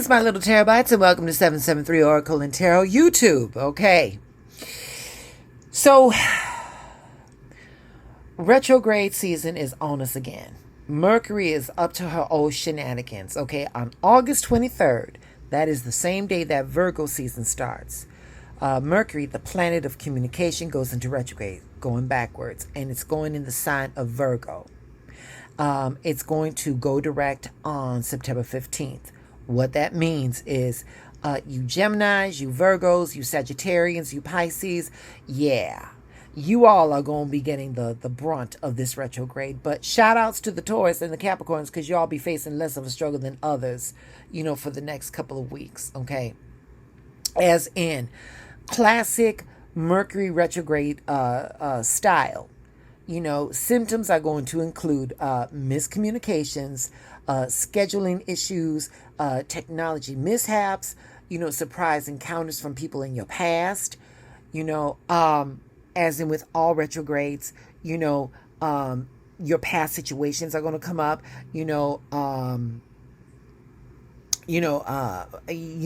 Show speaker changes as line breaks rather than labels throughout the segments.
my little terabytes, and welcome to 773 Oracle and Tarot YouTube. Okay. So, retrograde season is on us again. Mercury is up to her old shenanigans. Okay, on August 23rd, that is the same day that Virgo season starts. Mercury, the planet of communication, goes into retrograde, going backwards, and it's going in the sign of Virgo. It's going to go direct on September 15th. What that means is you Geminis, you Virgos, you Sagittarians, you Pisces, yeah, you all are going to be getting the brunt of this retrograde. But shout outs to the Taurus and the Capricorns, because you all be facing less of a struggle than others, for the next couple of weeks, okay? As in classic Mercury retrograde style. Symptoms are going to include miscommunications, scheduling issues, technology mishaps, surprise encounters from people in your past, as in with all retrogrades, your past situations are going to come up, you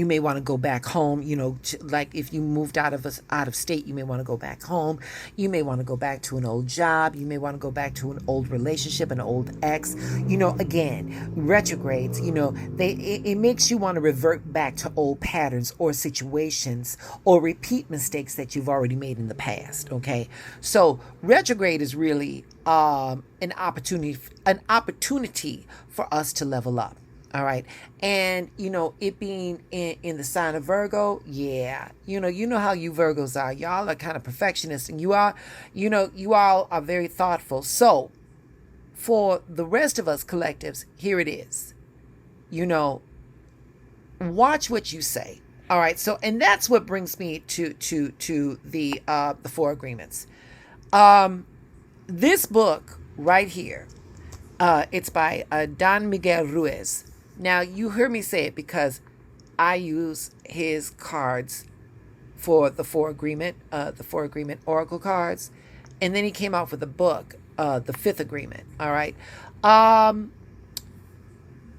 may want to go back home, like if you moved out of state, you may want to go back home. You may want to go back to an old job. You may want to go back to an old relationship, an old ex. Again, retrogrades, it makes you want to revert back to old patterns or situations or repeat mistakes that you've already made in the past. Okay. So retrograde is really an opportunity for us to level up. All right. And, it being in the sign of Virgo, yeah, you know how you Virgos are. Y'all are kind of perfectionists, and you all are very thoughtful. So for the rest of us collectives, here it is, watch what you say. All right. So, and that's what brings me to the Four Agreements. This book right here, it's by Don Miguel Ruiz. Now, you heard me say it because I use his cards for the Four Agreement Oracle cards. And then he came out with a book, the Fifth Agreement. All right.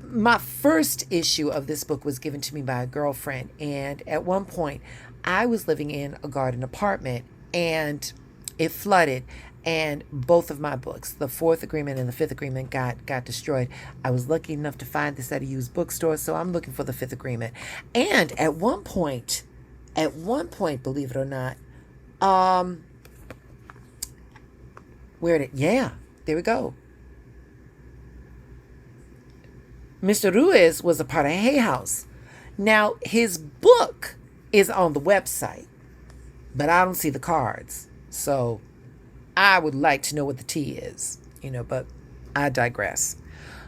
My first issue of this book was given to me by a girlfriend. And at one point, I was living in a garden apartment and it flooded. And both of my books, the Fourth Agreement and the Fifth Agreement, got destroyed. I was lucky enough to find this at a used bookstore, so I'm looking for the Fifth Agreement. And at one point, believe it or not, there we go. Mr. Ruiz was a part of Hay House. Now, his book is on the website, but I don't see the cards. So I would like to know what the T is, but I digress.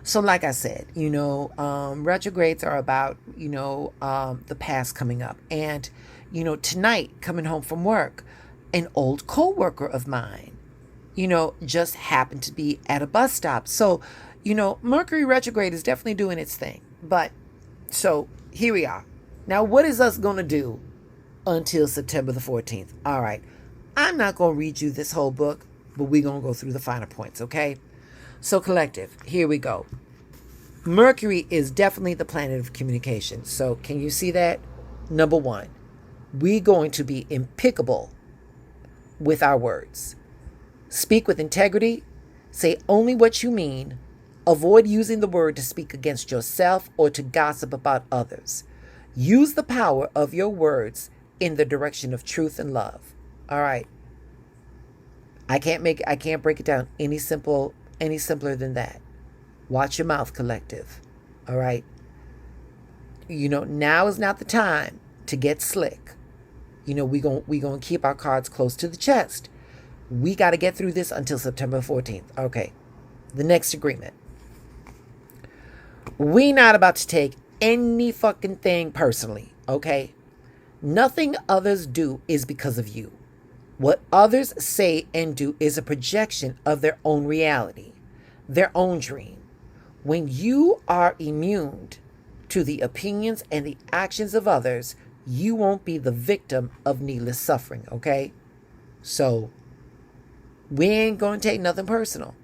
So like I said, retrogrades are about, the past coming up. And, tonight, coming home from work, an old co-worker of mine, just happened to be at a bus stop. So, Mercury retrograde is definitely doing its thing. But so here we are. Now, what is us going to do until September the 14th? All right. I'm not going to read you this whole book, but we're going to go through the finer points, okay? So, collective, here we go. Mercury is definitely the planet of communication. So, can you see that? Number one, we're going to be impeccable with our words. Speak with integrity. Say only what you mean. Avoid using the word to speak against yourself or to gossip about others. Use the power of your words in the direction of truth and love. All right. I can't break it down any simpler than that. Watch your mouth, collective. All right. Now is not the time to get slick. We going to keep our cards close to the chest. We got to get through this until September 14th. Okay. The next agreement. We not about to take any fucking thing personally. Okay. Nothing others do is because of you. What others say and do is a projection of their own reality, their own dream. When you are immune to the opinions and the actions of others, you won't be the victim of needless suffering, okay? So, we ain't going to take nothing personal.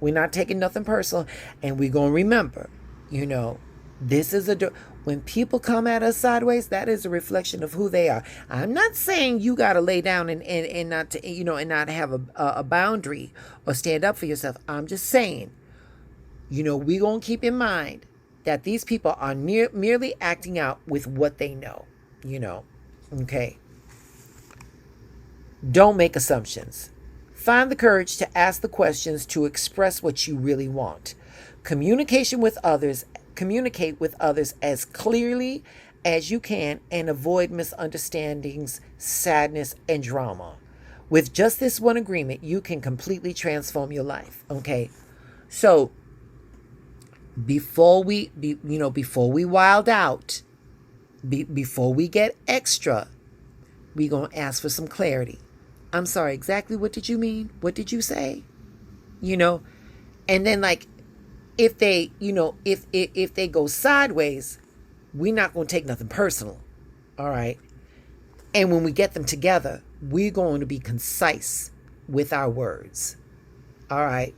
We're not taking nothing personal, and we're going to remember, this is When people come at us sideways, that is a reflection of who they are. I'm not saying you got to lay down and not to, and not have a boundary or stand up for yourself. I'm just saying, we going to keep in mind that these people are merely acting out with what they know, okay? Don't make assumptions. Find the courage to ask the questions to express what you really want. Communicate with others as clearly as you can and avoid misunderstandings, sadness, and drama. With just this one agreement, you can completely transform your life. Okay? So before we wild out, before we get extra, we're going to ask for some clarity. I'm sorry, exactly what did you mean? What did you say? And then if they, if they go sideways, we're not going to take nothing personal. All right. And when we get them together, we're going to be concise with our words. All right.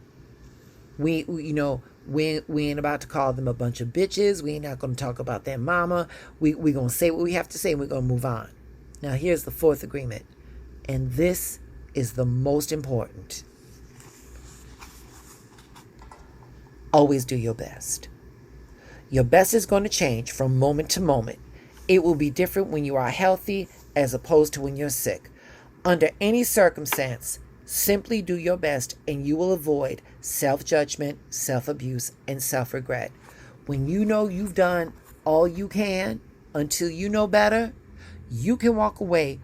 We ain't about to call them a bunch of bitches. We ain't not going to talk about their mama. We're going to say what we have to say and we're going to move on. Now, here's the fourth agreement. And this is the most important. Always do your best. Your best is going to change from moment to moment. It will be different when you are healthy as opposed to when you're sick. Under any circumstance, simply do your best and you will avoid self-judgment, self-abuse, and self-regret. When you know you've done all you can until you know better, you can walk away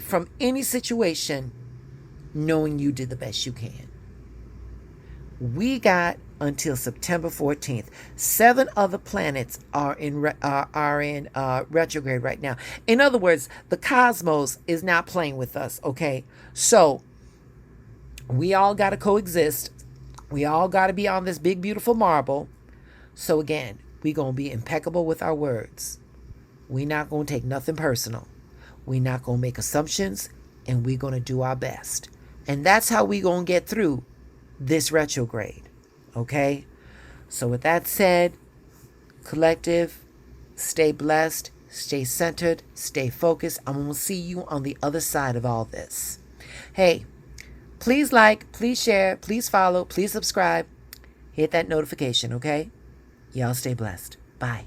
from any situation knowing you did the best you can. We got until September 14th. 7 other planets are in retrograde right now. In other words, the cosmos is not playing with us, okay? So we all got to coexist. We all got to be on this big, beautiful marble. So again, we're going to be impeccable with our words. We're not going to take nothing personal. We're not going to make assumptions, and we're going to do our best. And that's how we're going to get through this retrograde. Okay? So with that said, collective, stay blessed, stay centered, stay focused. I'm going to see you on the other side of all this. Hey, please like, please share, please follow, please subscribe. Hit that notification, okay? Y'all stay blessed. Bye.